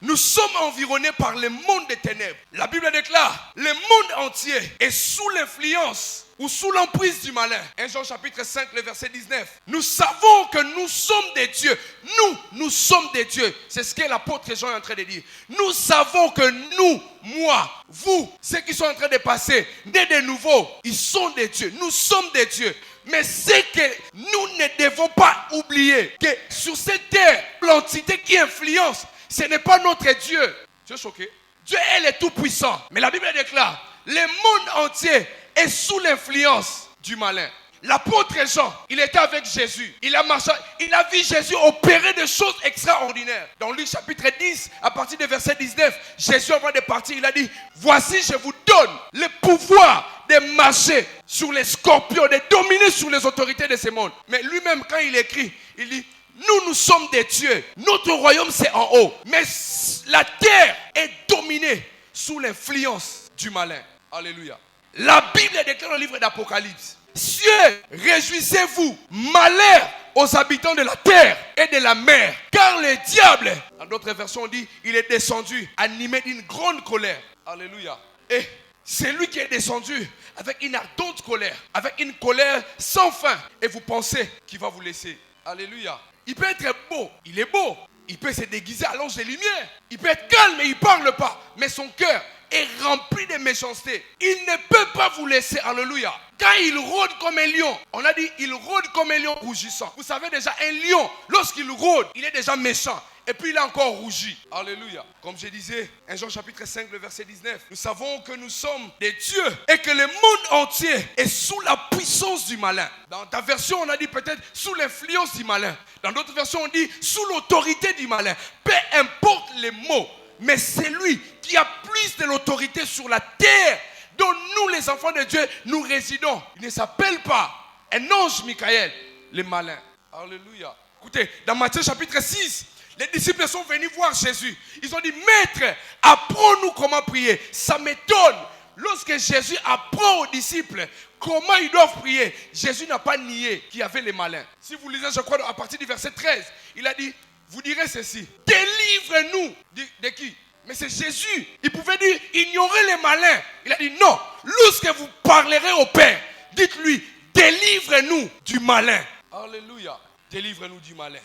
Nous sommes environnés par le monde des ténèbres. La Bible déclare, le monde entier est sous l'influence ou sous l'emprise du malin. 1 Jean chapitre 5, le verset 19. Nous savons que nous sommes des dieux. Nous sommes des dieux. C'est ce que l'apôtre Jean est en train de dire. Nous savons que nous, moi, vous, ceux qui sont en train de passer, nés de nouveau, ils sont des dieux. Nous sommes des dieux. Mais c'est que nous ne devons pas oublier que sur cette terre, l'entité qui influence, ce n'est pas notre Dieu. Tu es choqué? Dieu est le tout-puissant. Mais la Bible déclare, le monde entier est sous l'influence du malin. L'apôtre Jean, il était avec Jésus. Il a marché, il a vu Jésus opérer des choses extraordinaires. Dans Luc chapitre 10, à partir du verset 19, Jésus avant de partir, il a dit, voici je vous donne le pouvoir de marcher sur les scorpions, de dominer sur les autorités de ce monde. Mais lui-même, quand il écrit, il dit, nous sommes des dieux. Notre royaume, c'est en haut. Mais la terre est dominée sous l'influence du malin. Alléluia. La Bible déclare dans le livre d'Apocalypse, cieux, réjouissez-vous, malheur aux habitants de la terre et de la mer, car le diable, dans d'autres versions on dit, il est descendu, animé d'une grande colère. Alléluia. Et c'est lui qui est descendu avec une ardente colère, avec une colère sans fin. Et vous pensez qu'il va vous laisser. Alléluia. Il peut être beau, il est beau. Il peut se déguiser à l'ange des lumières. Il peut être calme, mais il ne parle pas. Mais son cœur est rempli de méchanceté. Il ne peut pas vous laisser. Alléluia. Quand il rôde comme un lion, on a dit il rôde comme un lion rougissant. Vous savez déjà, un lion, lorsqu'il rôde, il est déjà méchant. Et puis il a encore rougi. Alléluia. Comme je disais, 1 Jean chapitre 5, le verset 19. Nous savons que nous sommes des dieux et que le monde entier est sous la puissance du malin. Dans ta version, on a dit peut-être sous l'influence du malin. Dans d'autres versions, on dit sous l'autorité du malin. Peu importe les mots, mais c'est lui qui a plus de l'autorité sur la terre dont nous, les enfants de Dieu, nous résidons. Il ne s'appelle pas un ange Michael, le malin. Alléluia. Écoutez, dans Matthieu chapitre 6, les disciples sont venus voir Jésus. Ils ont dit, Maître, apprends-nous comment prier. Ça m'étonne. Lorsque Jésus apprend aux disciples comment ils doivent prier, Jésus n'a pas nié qu'il y avait les malins. Si vous lisez, je crois, à partir du verset 13, il a dit, vous direz ceci, délivre-nous de qui? Mais c'est Jésus. Il pouvait dire, ignorez les malins. Il a dit, non, lorsque vous parlerez au Père, dites-lui, délivre-nous du malin. Alléluia. Délivre-nous du malin.